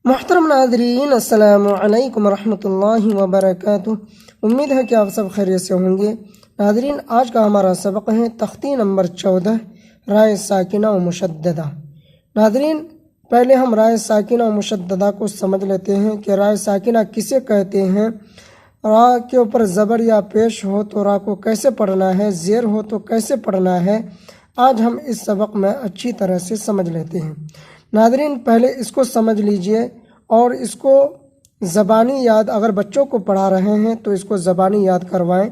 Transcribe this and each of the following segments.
محترم ناظرین، السلام علیکم ورحمۃ اللہ وبرکاتہ۔ امید ہے کہ آپ سب خیریت سے ہوں گے۔ ناظرین، آج کا ہمارا سبق ہے تختی نمبر 14، رائے ساکنہ و مشددہ۔ ناظرین، پہلے ہم رائے ساکنہ و مشددہ کو سمجھ لیتے ہیں کہ رائے ساکنہ کسے کہتے ہیں، را کے اوپر زبر یا پیش ہو تو را کو کیسے پڑھنا ہے، زیر ہو تو کیسے پڑھنا ہے، آج ہم اس سبق میں اچھی طرح سے سمجھ لیتے ہیں۔ ناظرین، پہلے اس کو سمجھ لیجئے اور اس کو زبانی یاد، اگر بچوں کو پڑھا رہے ہیں تو اس کو زبانی یاد کروائیں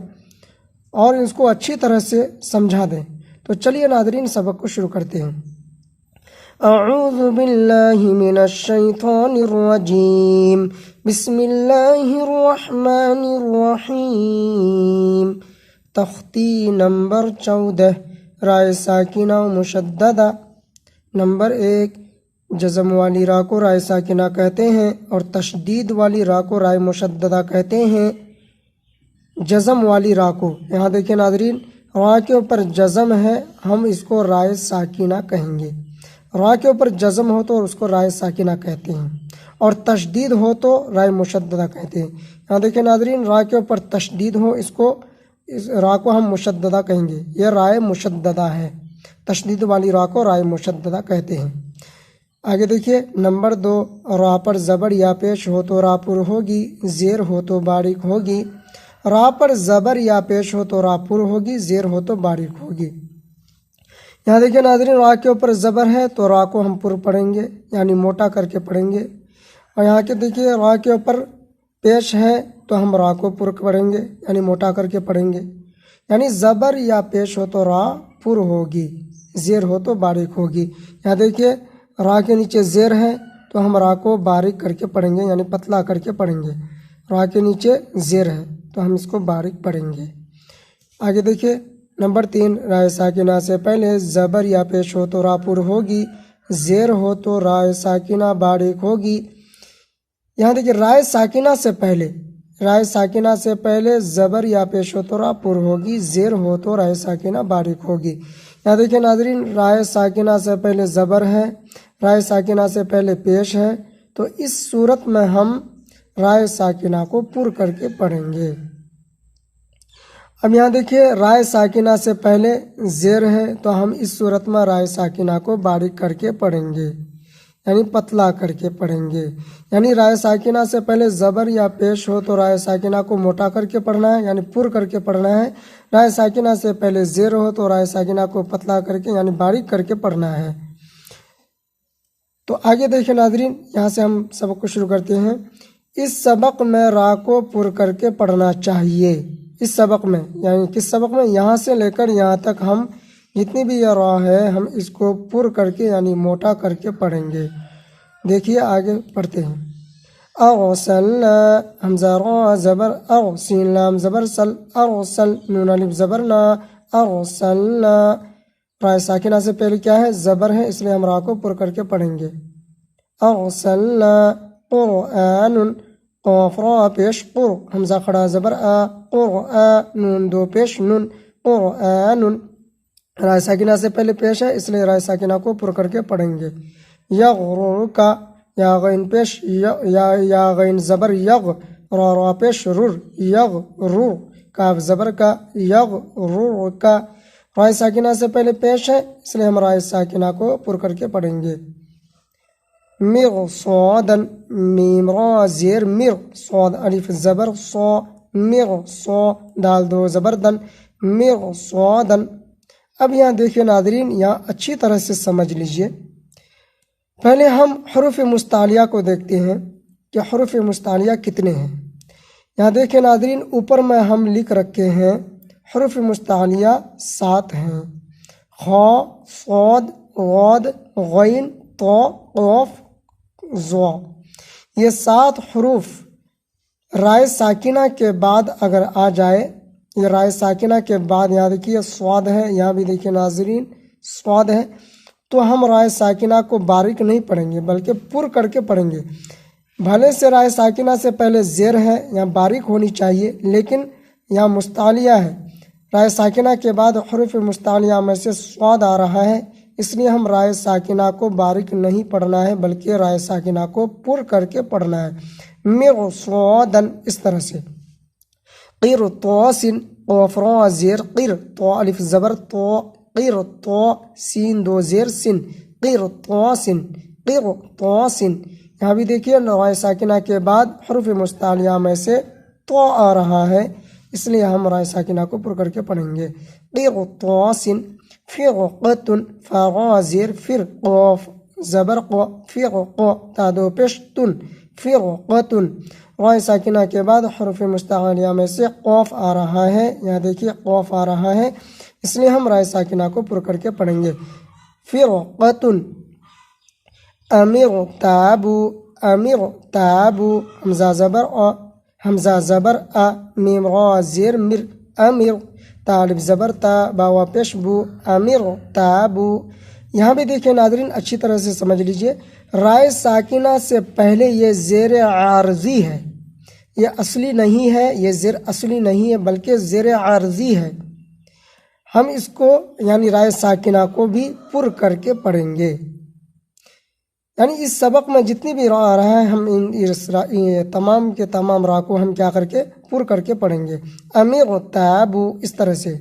اور اس کو اچھی طرح سے سمجھا دیں۔ تو چلیے ناظرین، سبق کو شروع کرتے ہیں۔ اعوذ باللہ من الشیطان الرجیم، بسم اللہ الرحمن الرحیم۔ تختی نمبر 14، رائے ساکنہ و مشددہ۔ نمبر 1، جزم والی را کو رائے ساکنہ کہتے ہیں اور تشدید والی را کو رائے مشددہ کہتے ہیں۔ جزم والی را کو، یہاں دیکھیں ناظرین، را کے اوپر جزم ہے، ہم اس کو رائے ساکنہ کہیں گے۔ را کے اوپر جزم ہو تو اس کو رائے ساکنہ کہتے ہیں، اور تشدید ہو تو رائے مشددہ کہتے ہیں۔ یہاں دیکھیں ناظرین، را کے اوپر تشدید ہو، اس را کو ہم مشددہ کہیں گے، یہ رائے مشددہ ہے۔ تشدید والی را کو رائے مشددہ کہتے ہیں۔ آگے دیکھیے نمبر 2، را پر زبر یا پیش ہو تو را پر ہوگی، زیر ہو تو باریک ہوگی۔ را پر زبر یا پیش ہو تو را پر ہوگی، زیر ہو تو باریک ہوگی۔ یہاں دیکھیے ناظرین، را کے اوپر زبر ہے تو را کو ہم پر پڑھیں گے، یعنی موٹا کر کے پڑھیں گے، اور یہاں کے دیکھیے را کے اوپر پیش ہے تو ہم را کو پر پڑھیں گے، یعنی موٹا کر کے پڑھیں گے۔ یعنی زبر یا پیش ہو تو را پر ہوگی، زیر ہو تو باریک ہوگی۔ یہاں دیکھیے را کے نیچے زیر ہے تو ہم را کو باریک کر کے پڑھیں گے، یعنی پتلا کر کے پڑھیں گے۔ را کے نیچے زیر ہے تو ہم اس کو باریک پڑھیں گے۔ آگے دیکھیے نمبر 3، رائے ساکنہ سے پہلے زبر یا پیش ہو تو را پر ہوگی، زیر ہو تو رائے ساکنہ باریک ہوگی۔ یہاں دیکھیے رائے ساکنہ سے پہلے زبر یا پیش ہو تو را پر ہوگی، زیر ہو تو رائے ساکنہ باریک ہوگی۔ یہاں دیکھیں ناظرین، رائے ساکنہ سے پہلے زبر ہے، رائے ساکنہ سے پہلے پیش ہے، تو اس صورت میں ہم رائے ساکنہ کو پر کر کے پڑھیں گے۔ اب یہاں دیکھیے رائے ساکنہ سے پہلے زیر ہے تو ہم اس صورت میں رائے ساکنہ کو باریک کر کے پڑھیں گے، یعنی پتلا کر کے پڑھیں گے۔ یعنی رائے ساکنہ سے پہلے زبر یا پیش ہو تو رائے ساکنہ کو موٹا کر کے پڑھنا ہے، یعنی پر کر کے پڑھنا ہے۔ رائے ساکنہ سے پہلے زیر ہو تو رائے ساکنہ کو پتلا کر کے، یعنی باریک کر کے پڑھنا ہے۔ تو آگے دیکھیں ناظرین، یہاں سے ہم سبق کو شروع کرتے ہیں۔ اس سبق میں را کو پر کر کے پڑھنا چاہیے۔ اس سبق میں، یعنی کس سبق میں؟ یہاں سے لے کر یہاں تک ہم جتنی بھی یہ را ہے ہم اس کو پر کر کے، یعنی موٹا کر کے پڑھیں گے۔ دیکھیے آگے پڑھتے ہیں۔ اغسلنا، حمزہ را زبر اغ، سین لام زبر سل، اغسل، نون الف زبر نا، اغسلنا۔ رائے ساکنہ سے پہلے کیا ہے؟ زبر ہے، اس لیے ہم را کو پر کر کے پڑھیں گے۔ اغسلنا قرآن، قاف را پیش قر، حمزہ کھڑا زبر آ، قرآن، نون دو پیش نون، قرآن۔ رائے ساکنہ سے پہلے پیش ہے، اس لیے رائے ساکنہ کو پر کر کے پڑھیں گے۔ یغر کا، یا غین پیش، یا غین زبر یغ، را پیش رر، یغ رر، کاف زبر کا، یغ رر کا۔ رائے ساکنہ سے پہلے پیش ہے، اس لیے ہم رائے ساکنہ کو پر کر کے پڑھیں گے۔ مرصادن، میم را زیر مر، صاد الف زبر صا، مر صا، دال دو زبر دن، مرصادن۔ اب یہاں دیکھیں ناظرین، یہاں اچھی طرح سے سمجھ لیجئے۔ پہلے ہم حروف مستعلیہ کو دیکھتے ہیں کہ حروف مستعلیہ کتنے ہیں۔ یہاں دیکھیں ناظرین، اوپر میں ہم لکھ رکھے ہیں حروف مستعلیہ 7 ہیں۔ خا، صاد، غاد، غین، طا، قاف، ظا۔ یہ 7 حروف رائے ساکنہ کے بعد اگر آ جائے، یہ رائے ساکنہ کے بعد، یہاں دیکھیے صاد ہے، یہاں بھی دیکھیں ناظرین صاد ہے، تو ہم رائے ساکنہ کو باریک نہیں پڑھیں گے بلکہ پر کر کے پڑھیں گے۔ بھلے سے رائے ساکنہ سے پہلے زیر ہے، یہاں باریک ہونی چاہیے، لیکن یہاں مستعلیہ ہے۔ رائے ساکنہ کے بعد حروف مستعلیہ میں سے صاد آ رہا ہے، اس لیے ہم رائے ساکنہ کو باریک نہیں پڑھنا ہے بلکہ رائے ساکنہ کو پر کر کے پڑھنا ہے۔ مرصادن اس طرح سے، قرطاسن قاف را زیر قر تو الف زبر تو قرطا سین دو زیر سن قرطاسن قرطاسن۔ یہاں بھی دیکھیے رائے ساکنہ کے بعد حروف مستعلیہ میں سے تو آ رہا ہے، اس لیے ہم رائے ساکنہ کو پر کر کے پڑھیں گے۔ قرطاسن فرقتن فا زیر فر قاف زبر قا فرق تا دو پیش تن فرقتن۔ رائے ساکنہ کے بعد حروف مستعلیہ میں سے قاف آ رہا ہے، یہاں دیکھیے قاف آ رہا ہے، اس لیے ہم رائے ساکنہ کو پر کر کے پڑھیں گے۔ فرقتن امر تابو امر تابو حمزہ زبر آ حمزہ زبر آ میم را زیر مر امر طالب زبر تا باوا پیش بو امر تابو۔ یہاں بھی دیکھیں ناظرین اچھی طرح سے سمجھ لیجئے، رائے ساکنہ سے پہلے یہ زیر عارضی ہے، یہ اصلی نہیں ہے، یہ زیر اصلی نہیں ہے بلکہ زیر عارضی ہے۔ ہم اس کو یعنی رائے ساکنہ کو بھی پر کر کے پڑھیں گے، یعنی اس سبق میں جتنی بھی را آ رہا ہے ہم ان تمام کے تمام را کو ہم کیا کر کے پر کر کے پڑھیں گے۔ امر تابو اس طرح سے،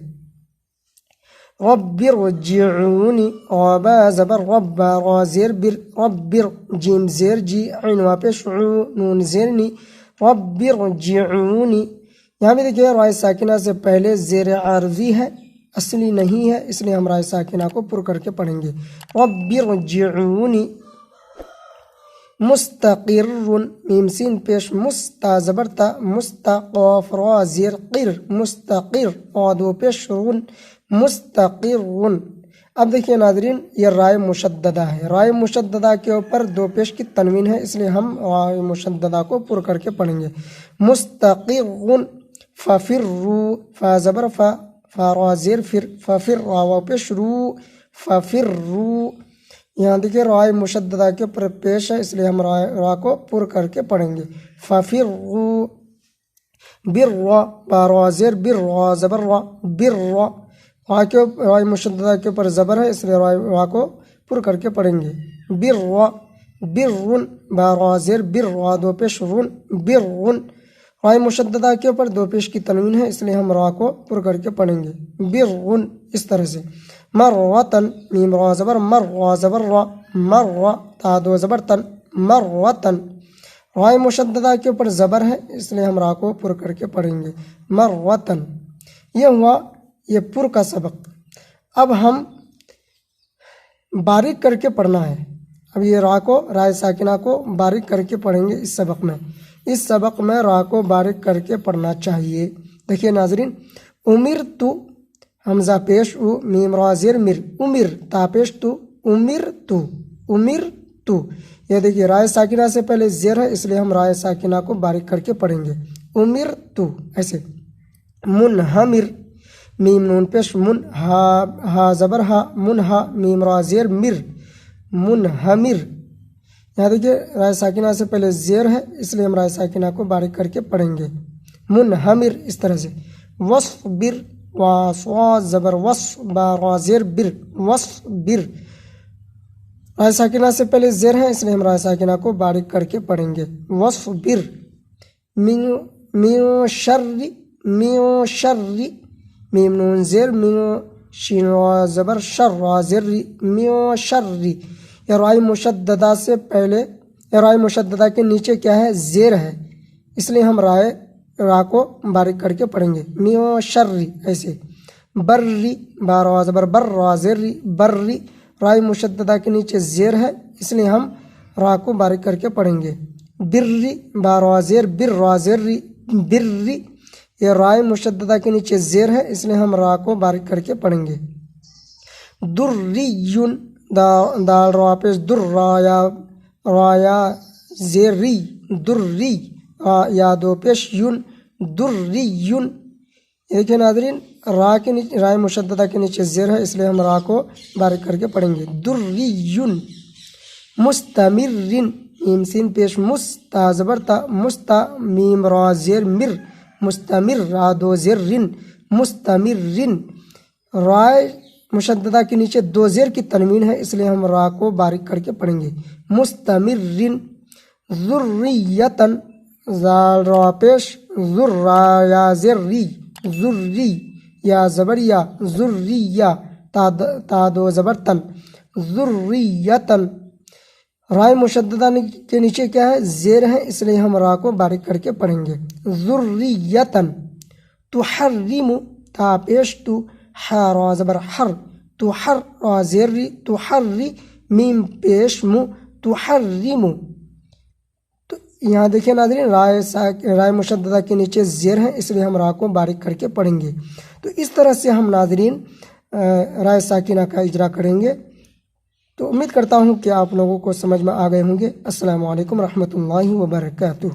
رب ارجعونی ربا زبر رب را زیر بر رب جیم زیر جی عین واپس نون زیر نی رب ارجعونی۔ یہاں بھی دیکھیے رائے ساکنہ سے پہلے زیر عارضی ہے، اصلی نہیں ہے، اس لیے ہم رائے ساکنہ کو پر کر کے پڑھیں گے۔ رب ارجعونی مستقر میم سین پیش مستا زبر تا مستا قاف را زیر قر مستقر دو پیش رن مستقر۔ اب دیکھیے ناظرین یہ رائے مشددہ ہے، رائے مشددہ کے اوپر دو پیش کی تنوین ہے، اس لیے ہم رائے مشددہ کو پر کر کے پڑھیں گے۔ مستقر ففروا فا زبر فا فا را زیر فر ففر را پیش رو ففروا۔ یہاں دیکھیے رائے مشددہ کے اوپر پیش ہے، اس لیے ہم را کو پر کر کے پڑھیں گے۔ ففروا بر با را زیر بر را زبر را بر رائے مشددہ کے اوپر زبر ہے، اس لیے را کو پر کر کے پڑھیں گے۔ بر برن با را زیر بر را دو پیش رن برن۔ رائے مشددہ کے اوپر دو پیش کی تنوین ہے، اس لیے ہم را کو پر کر کے پڑھیں گے۔ برن اس طرح سے، مرتن میم را زبر مر را زبر را مر تا دو زبر تن مرتن۔ رائے مشددہ کے اوپر زبر ہے، اس لیے ہم را کو پر کر کے پڑھیں گے۔ مرتن۔ یہ ہوا یہ پر کا سبق۔ اب ہم باریک کر کے پڑھنا ہے، اب یہ را کو رائے ساکنہ کو باریک کر کے پڑھیں گے اس سبق میں۔ اس سبق میں را کو باریک کر کے پڑھنا چاہیے۔ دیکھیے ناظرین، امر تو حمزہ پیش او میم را زیر مر امر تا پیش تو امر تو امر تو۔ یہ دیکھیے رائے ساکنہ سے پہلے زیر ہے، اس لیے ہم رائے ساکنہ کو باریک کر کے پڑھیں گے۔ امر تو ایسے۔ منہمر میم نون پیش من ہا زبر ہا من ہا میم را زیر مر منہمر۔ یہاں دیکھیے رائے ساکنہ سے پہلے زیر ہے، اس لیے ہم رائے ساکنہ کو باریک کر کے پڑھیں گے۔ منہمر اس طرح سے، وصبر وا زبر وص با را زیر بر وصبر۔ رائے ساکنہ سے پہلے زیر ہے، اس لیے ہم رائے ساکنہ کو باریک کر کے پڑھیں گے۔ وصبر میو شر میو شر میم نون زیر میو شین را زبر شر را زیر میو شر۔ یہ رائے مشددہ سے پہلے رائے مشددہ کے نیچے کیا ہے؟ زیر ہے، اس لیے ہم را کو باریک کر کے پڑھیں گے۔ میو شر ایسے۔ بری با را زبر بر را زیر بری۔ رائے مشددہ کے نیچے زیر ہے، اس لیے ہم را کو باریک کر کے پڑھیں گے۔ بری با را زیر بر را زیر بری۔ یہ رائے مشددہ کے نیچے زیر ہے، اس لیے ہم را کو باریک کر کے پڑھیں گے۔ دریون دال را پیش در رایا زیری دری یا دو پیش یون دریون۔ دیکھیں ناظرین را کے نیچے رائے مشددہ کے نیچے زیر ہے، اس لیے ہم را کو باریک کر کے پڑھیں گے۔ دریون۔ مستمرن میم سین پیش مستا زبر تا مستا میم را زیر مر مستمر را دو زیر رن مستمرن۔ رائے مشددہ کے نیچے دو زیر کی تنوین ہے، اس لیے ہم را کو باریک کر کے پڑھیں گے۔ مستمرن، ذریتن، زال را پیش، ذرا یا ذری، ذری یا زبر یا، ذریہ، تا دو زبر تن، ذریتن۔ رائے مشددہ کے نیچے کیا ہے؟ زیر ہے، اس لیے ہم را کو باریک کر کے پڑھیں گے۔ ذریتن، تحرم، تا پیش تو، را زبر حر، تحر، را زیر ری، تحری، میم پیش مو، تحرم۔ تو یہاں دیکھیں ناظرین، رائے مشددہ کے نیچے زیر ہے، اس لیے ہم را کو باریک کر کے پڑھیں گے۔ تو اس طرح سے ہم ناظرین رائے ساکنہ کا اجرا کریں گے۔ تو امید کرتا ہوں کہ آپ لوگوں کو سمجھ میں آ گئے ہوں گے۔ السلام علیکم رحمۃ اللہ وبرکاتہ۔